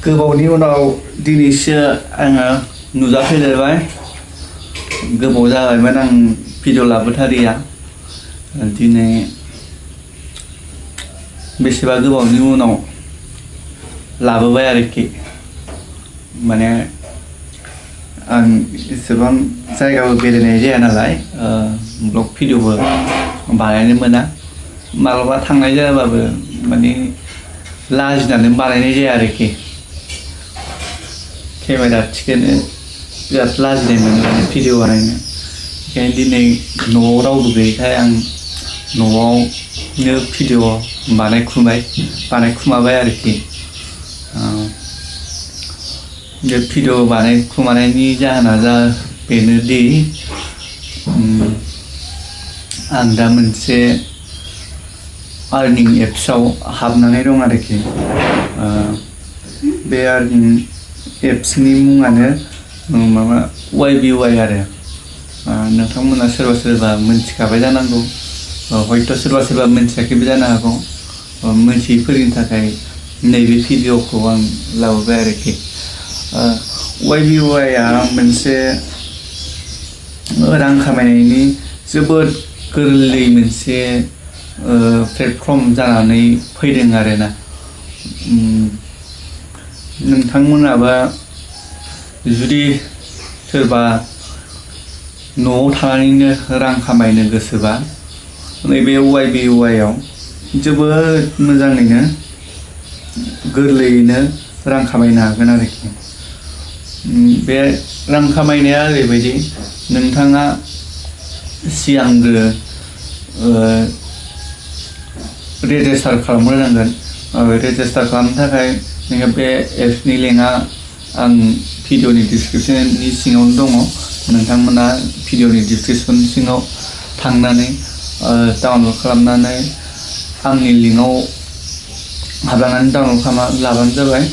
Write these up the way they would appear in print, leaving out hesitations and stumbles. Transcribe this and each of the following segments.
गोबावनि उनाव दिनैसो आङो नुजाफैलायबाय गोबाव जाबायमोन आं भिडिअ लाबोथारिया दिनै बेसेबा गोबावनि उनाव लाबोबाय आरोखि माने आं एसेबां जायगाबो बेरायनाय जाया नालाय ब्लग भिडिअबो बानायनो मोना मालाबा थांनाय जायाबाबो माने लाजिनानै बानायनाय जाया आरोखि केमेरा थिखोनो बिराद लाजिनाय मोनो माने भिडिअ बानायनो ओंखायनो दिनै न'आव रावबो गैयैखाय आं न'आवनो भिडिअ बानायखुमाबाय आरोखि बे भिडिअ बानायखुमानायनि जाहोना बेनोदि आं दा मोनसे आर्निं एप्सआव हाबनानै दं आरोखि बे आर्निं एप्सनि मुङानो माबा YBY आरो नोंथांमोना सोरबा सोरबा मोनथिखाबाय जानांगौ हयथ' सोरबा मोनथियाखैबो जानो हागौ मोनथियैफोरनि थाखाय नैबे भिडिअखौ आं लाबोबाय आरोखि YBY आ मोनसे रां खामायनायनि जोबोद गोरलै मोनसे प्लेटफर्म जानानै फैदों आरोना नोंथांमोनाबा जुदि सोरबा न'आव थानानैनो रां खामायनो गोसोबा नैबे YBY आव जोबोद मोजाङैनो गोरलैयैनो रां खामायनो हागोन आरोखि बे रां खामायनाया ओरैबायदि नोंथाङा सिगांग्रो रेजिस्टार खालामग्रोनांगोन रेजिस्टार खालामनो थाखाय नोङो बे एप्सनि लिंकआ आं भिडिअनि डिसक्रिपसननि सिङावनो दङ नोंथांमोना भिडिअनि डिसक्रिपसन सिङाव थांनानै डाउनलड खालामनानै आंनि लिंकआव हाबलांनानै डाउनलड खालामना लाबानो जाबाय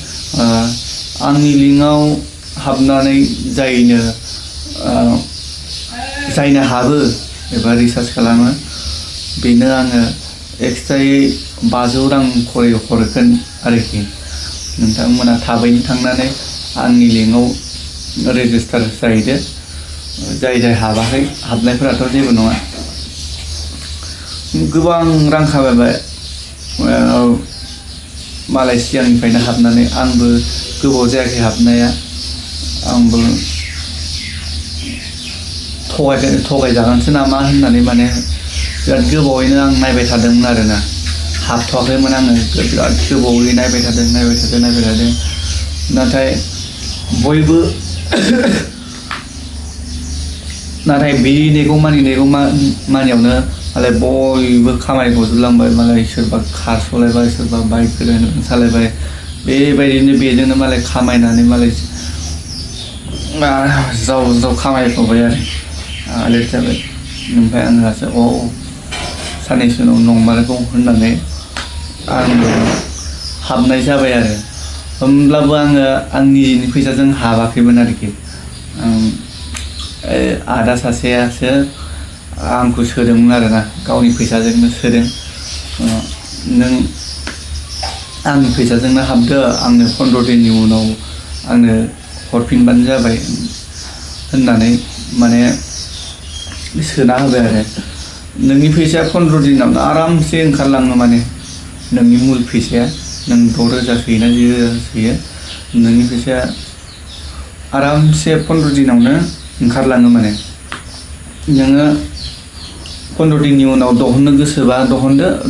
आंनि लिंकआव हाबनानै जायनो हाबो एबा रिसार्च खालामो बेनो आङो एक्सट्रायै 500 रां खरै हरगोन आरोखि नोंथांमोना थाबैनो थांनानै आंनि लिंकआव रेजिस्टार जाहैदो जाय हाबाखै हाबनायफोराथ' जेबो नङा गोबां रां खामायबाय मालाय सिगांनिफ्रायनो हाबनानै आंबो गोबाव जायाखै हाबनाया आंबो थगायजागोनसो नामा होननानै माने बिराद गोबावैनो आं नायबाय थादोंमोन आरोना हाबथ'वाखैमोन आङो बिराद गोबावै नायबाय थादों नाथाय बयबो नाथाय बे नेगौमानियावनो मालाय बयबो खामानि हरजोबलांबाय मालाय सोरबा कार सालायबाय सोरबा बाइक गोदान सालायबाय बेबायदिनो बेजोंनो मालाय खामायनानै मालाय जाव खामायफाबाय आरो लेट जाबाय ओमफ्राय आं दासो साननैसो उनाव नंमारगौ होननानै आंबो हाबनाय जाबाय आरो होमब्लाबो आङो आंनि निजेनि फैसाजों हाबाखैमोन आरोखि आदा सासेयासो आंखौ सोदोंमोन आरोना गावनि फैसाजोंनो सोदों नों आंनि फैसाजोंनो हाबदो आंनो 15 दिननि उनाव आंनो हरफिनबानो जाबाय होननानै माने सोना होबाय आरो नोंनि फैसाया 15 दिनावनो आरामसे ओंखारलाङो माने नोंनि मुल फैसाया नों 6,000 सोयोना 10,000 सोयो नोंनि फैसाया आरामसे 15 दिनावनो ओंखारलाङो माने नोङो 15 दिननि उनाव दिहुननो गोसोबा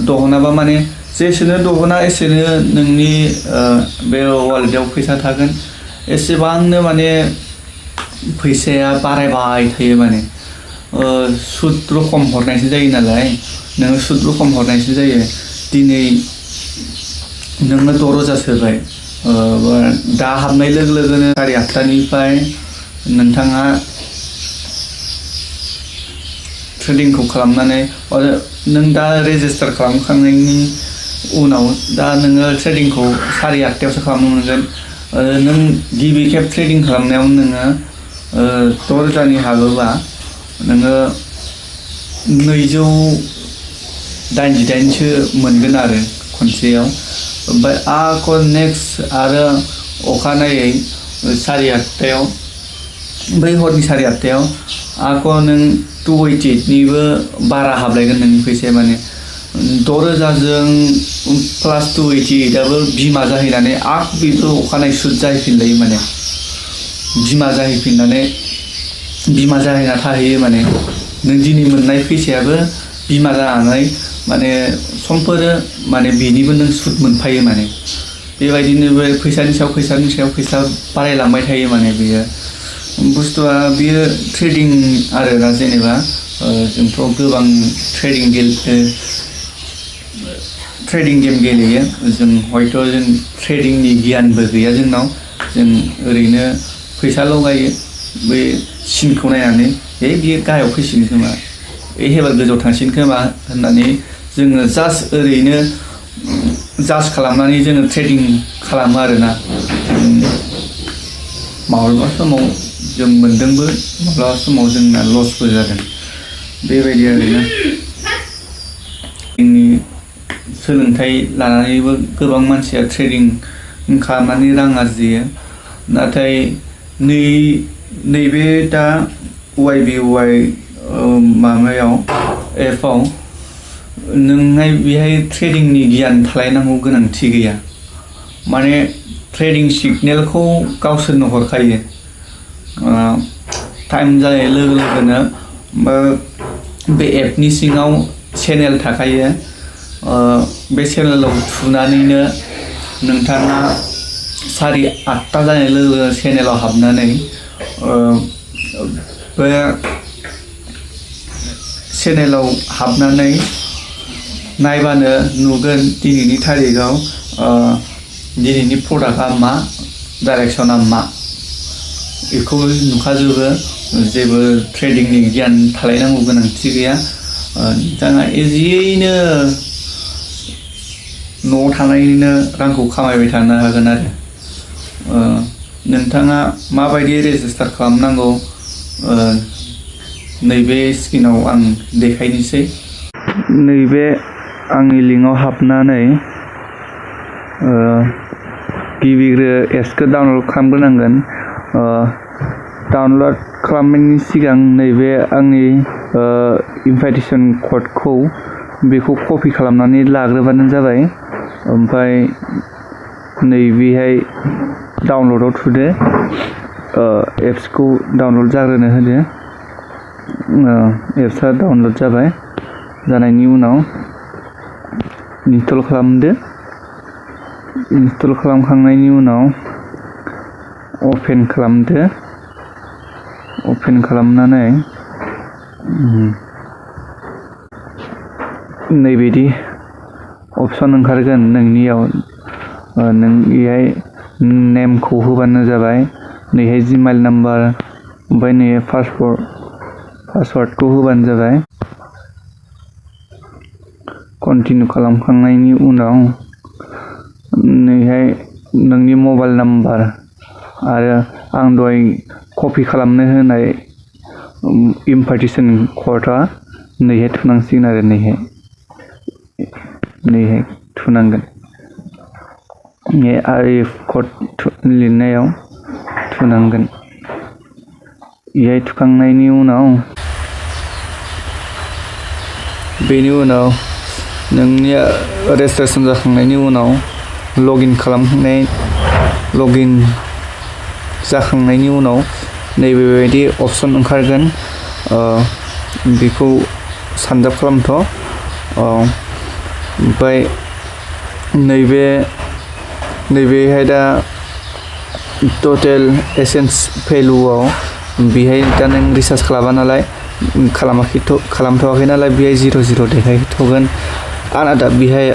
दिहुनाबा माने जेसेनो दिहुना एसेनो नोंनि बे वालेटआव फैसा थागोन एसेबांनो माने फैसाया बारायबाय थायो माने सुद रखम हरनायसो जायो नालाय नोङो सुद रखम हरनायसो जायो दिनै नोङो 6,000 सोबाय दा हाबनाय लोगो लोगोनो 8:30निफ्राय नोंथाङा ट्रेडिंखौ खालामनानै नों दा रेजिस्टार खालामखांनायनि उनाव दा नोङो ट्रेडिंखौ 8:30आवसो खालामनो मोनगोन नों गिबि खेब ट्रेडिं खालामनायाव नोङो 6,000नि हाबोबा नोङो 288सो मोनगोन आरो खनसेयाव ओमफ्राय नेक्स्ट आरो अखानायै 8:30 बै हरनि 8:30 आक' नों 288निबो बारा हाबलायगोन नोंनि फैसाया माने 6,000जों प्लास 288आबो बिमा जाहैनानै बेबो अखानायै सुद जाहैफिनलायो माने बिमा जाहैफिननानै बिमा जाहैना थाहैयो माने नों दिनै मोननाय फैसायाबो बिमा जानानै माने समफोरो माने बेनिबो नों सुद मोनफायो माने बेबायदिनो बे फैसानि सायाव फैसा बारायलांबाय थायो माने बेयो बुस्थुआ बियो ट्रेडिं आरोना जेनेबा जोंथ' गोबां ट्रेडिं गेम गेलेयो जों हयथ' जों ट्रेडिंनि गियानबो गैया जोंनाव जों ओरैनो फैसा लगायो बे सिनखौ नायनानै बियो गाहायाव फैसिगोन खोमा एबार गोजौआव थांसिगोन खोमा होननानै जोङो जास्ट ओरैनो जाज खालामनानै जोङो ट्रेडिं खालामो आरोना माब्लाबा समाव जों मोनदोंबो माब्लाबा समाव जोंना लसबो जादों बेबायदि आरोना जोंनि सोलोंथाइ लानानैबो गोबां मानसिया ट्रेडिं खालामनानै रां आरजियो नाथाय नैबे दा YBY माबायाव एपआव नोंहाय बेहाय ट्रेडिंनि गियान थालायनांगौ गोनांथि गैया माने ट्रेडिं सिगनेलखौ गावसोरनो हरखायो टाइम जानाय लोगो लोगोनो बे एपनि सिङाव चेनेल थाखायो बे चेनेलाव थुनानैनो नोंथाङा 8:30 जानाय लोगो लोगो चेनेलाव हाबनानै बे चेनेलाव हाबनानै नायबानो नुगोन दिनैनि थारिखआव दिनैनि प्रडाक्टआ मा डाइरेक्सना मा बेखौ नुखाजोबो जेबो ट्रेडिंनि गियान थालायनांगौ गोनांथि गैया नोंथाङा इजियैनो न'आव थानानैनो रांखौ खामायबाय थानो हागोन आरो नोंथाङा माबायदि रेजिस्टार खालामनांगौ नैबे स्क्रिनाव आं देखायनोसै नैबे आंनि लिंकआव हाबनानै गिबिग्रो एप्सखौ डाउनलड खालामग्रोनांगोन डाउनलड खालामनायनि सिगां नैबे आंनि इनभाइटेसन क'डखौ बेखौ कपि खालामनानै लाग्रोबानो जाबाय ओमफ्राय नैबेहाय डाउनलडआव थुदो एप्सखौ डाउनलड जाग्रोनो होदो एप्सआ डाउनलड जाबाय जानायनि उनाव इनस्टल खालामदो इनस्टल खालामखांनायनि उनाव अपेन खालामदो अपेन खालामनानै नैबायदि अपसन ओंखारगोन नोंनियाव नों बेहाय नेमखौ होबानो जाबाय नैहाय जिमेल नाम्बार ओमफ्राय नै पासवार्डखौ होबानो जाबाय कन्टिनिउ खालामखांनायनि उनाव नैहाय नोंनि मबाइल नाम्बार आरो आं दहाय कपि खालामनो होनाय इनभाइटेसन क'डआ नैहाय थुनांसिगोन आरो नैहाय थुनांगोन आरो क'ड लिरनायाव थुनांगोन बेहाय थुखांनायनि उनाव बेनि उनाव नोंनिया रेजिस्ट्रेसन जाखांनायनि उनाव लगइन जाखांनायनि उनाव नैबेबायदि अपसन ओंखारगोन बेखौ सानजाब खालामथ' ओमफ्राय नैबेहाय दा टटेल एसेन्स भेलुआव बेहाय दा नों रिसार्च खालामथ'वाखै नालाय बेहाय 0 देखायथ'गोन आंना दा बेहाय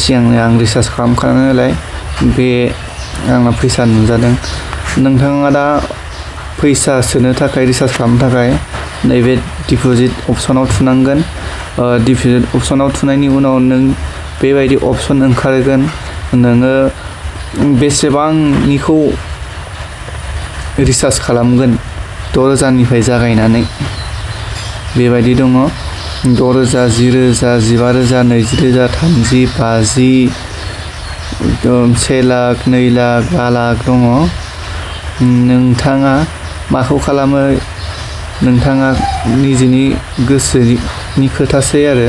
सिगांनो रिसार्च खालामखानाय नालाय बे आंना फैसा नुजादों नोंथाङा दा फैसा सोनो थाखाय रिसार्च खालामनो थाखाय नैबे डिप'जिट अपसनाव थुनांगोन डिप'जिट अपसनाव थुनायनि उनाव नों बेबायदि अपसन ओंखारगोन नोङो बेसेबांनिखौ रिसार्च खालामगोन 6,000निफ्राय जागायनानै बेबायदि दङ 6,000 10,000 15,000 20,000 30,000 50 1 लाख 2 लाख 5 लाख दङ। नोंथाङा माखौ खालामो नोंथाङा निजेनि गोसोनि खोथासै आरो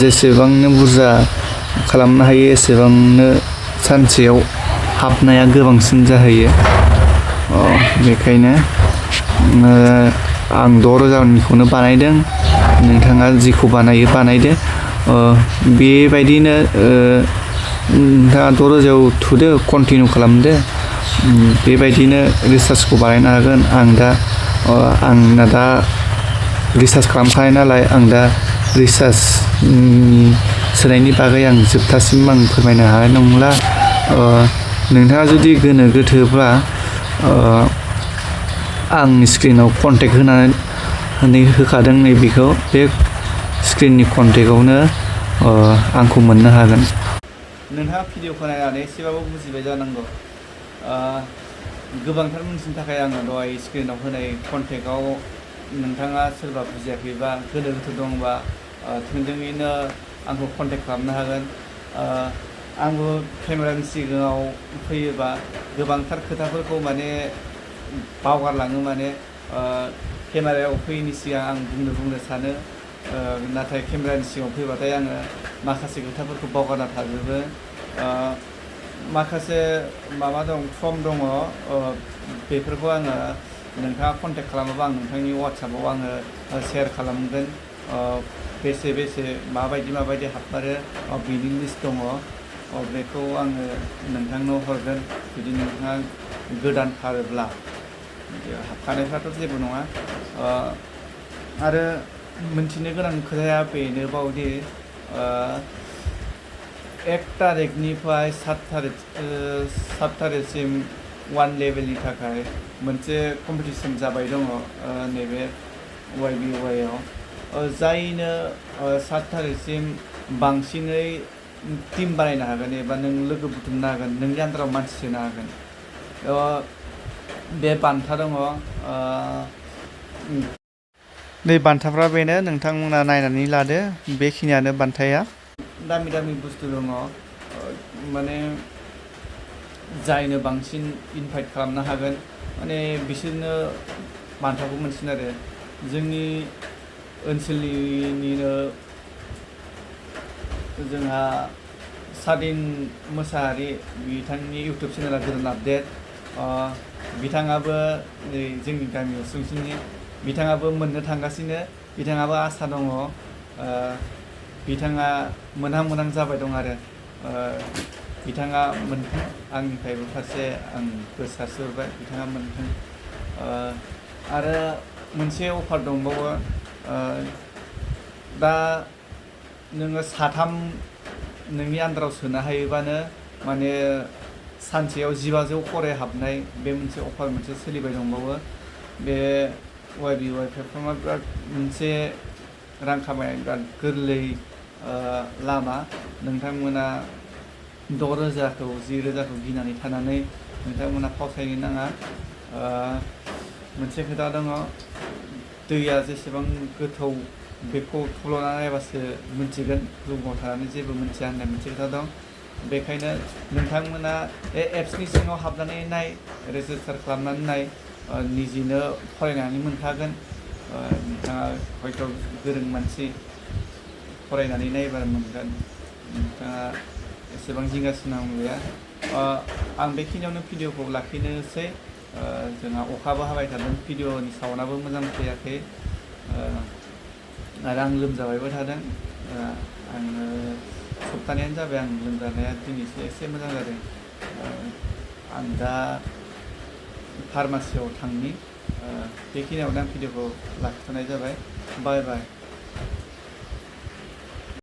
जेसेबांनो बुरजा खालामनो हायो एसेबांनो सानसेयाव हाबनाया गोबांसिन जाहैयो। बेखायनो आं 6,000निखौनो बानायदों। नोंथाङा जिखौ बानायो बानायदो। बेबायदिनो नोंथाङा 6,000आव थुदो, कन्टिनिउ खालामदो। बेबायदिनो रिसार्चखौ बानायनो हागोन। आंना दा रिसार्च खालामखानाय नालाय आं दा रिसार्चनि सोनायनि बागै आं जोबथासिम आं फोरमायनो हानाय नंला। नोंथाङा जुदि गोनो गोथोब्ला आंनि स्क्रिनाव कन्टेक्ट होनानै होखादों नैबेखौ। बे स्क्रिननि कन्टेक्टआवनो आंखौ मोननो हागोन। नोंथाङा भिडिअखौ नायनानै एसेबाबो बुजिबाय जानांगौ। गोबांथार मोनथिनो थाखाय आङो दहाय स्क्रिनाव होनाय कन्टेक्टआव नोंथाङा सोरबा बुजियाखैबा गोनो गोथो दंबा थोंजोङैनो आंखौ कन्टेक्ट खालामनो हागोन। आंबो केमेरानि सिगाङाव फैयोबा गोबांथार खोथाफोरखौ माने बावगारलाङो। माने केमेरायाव फैयैनि सिगां आं बुंनो सानो, नाथाय केमेरानि सिगाङाव फैबाथाय आङो माखासे खोथाफोरखौ बावगारना थाजोबो। माखासे माबा दं, फर्म दङ, बेफोरखौ आङो नोंथाङा कन्टेक्ट खालामोबा आं नोंथांनि वाट्सएपआव आङो शेयार खालामगोन। बेसे माबायदि हाबमारो बिनि लिस्ट दङ। बेखौ आङो नोंथांनो हरगोन। जुदि नोंथाङा गोदानथारोब्ला, हाबखानायफ्राथ' जेबो नङा। आरो मोनथिनो गोनां खोथाया बेनोबावदि 1 तारिखनिफ्राय 7 तारिखसिम 1 लेभेलनि थाखाय मोनसे कम्पिटिसन जाबाय दङ नैबे YBY आव। जायनो 7 तारिखसिम बांसिनै टिम बानायनो हागोन एबा नों लोगो बुथुमनो हागोन, नोंनि आन्दाराव मानसि सोनो हागोन। बे बान्था दङ। नै बान्थाफ्रा बेनो, नोंथांमोना नायनानै लादो। बेखिनियानो बान्थाया। दामि बुस्थु दङ। माने जायनो बांसिन इनभाइट खालामनो हागोन माने बिसोरनो बान्थाखौ मोनसिगोन आरो। जोंनि ओनसोलनिनो जोंहा सादिन मोसाहारि, बिथांनि इउटुब चेनेला गोदान आपडेट। बिथाङाबो नै जोंनि गामि उसुंसिनि, बिथाङाबो मोननो थांगासिनो। बिथाङाबो आसा दङ। बिथाङा मोनहां जाबाय दं आरो। बिथाङा मोनथों, आंनिफ्रायबो फारसे आं बोर सारस्रिहरबाय, बिथाङा मोनथों। आरो मोनसे अफार दंबावो। दा नोङो 3 नोंनि आन्दाराव सोनो हायोबानो माने सानसेयाव 1500 खरे हाबनाय, बे मोनसे अफार मोनसे सोलिबाय दंबावो। बे YBY प्लेटफर्मआ बिराद मोनसे रां खामायनाय बिराद गोरलै लामा। नोंथांमोना 6,000खौ 10,000खौ गिनानै थानानै नोंथांमोना फावसायनो नाङा। मोनसे खोथा दङ, दैया जेसेबां गोथौ बेखौ थब्ल'ना नायबासो मिथिगोन, रुमाव थानानै जेबो मिथिया होननाय मोनसे खोथा दं। बेखायनो नोंथांमोना बे एप्सनि सिङाव हाबनानै नाय, रेजिस्टार खालामनानै नाय, निजेनो फरायनानै मोनखागोन। नोंथाङा हयथ' गोरों मानसि, फरायनानै नायबा मोनगोन। नोंथाङा एसेबां जिंगासिनांगौ गैया। आं बेखिनियावनो भिडिअखौ लाखिनोसै। जोंहा अखाबो हाबाय थादों, भिडिअनि साउन्डआबो मोजां फैयाखै। आरो आं लोमजाबायबो थादों। आङो सप्तानैयानो जाबाय आं लोमजानाया, दिनैसो एसे मोजां जादों। आं दा फार्मासियाव थांनि। बेखिनियावनो आं भिडिअखौ लाखिथ'नाय जाबाय। बाय बाय।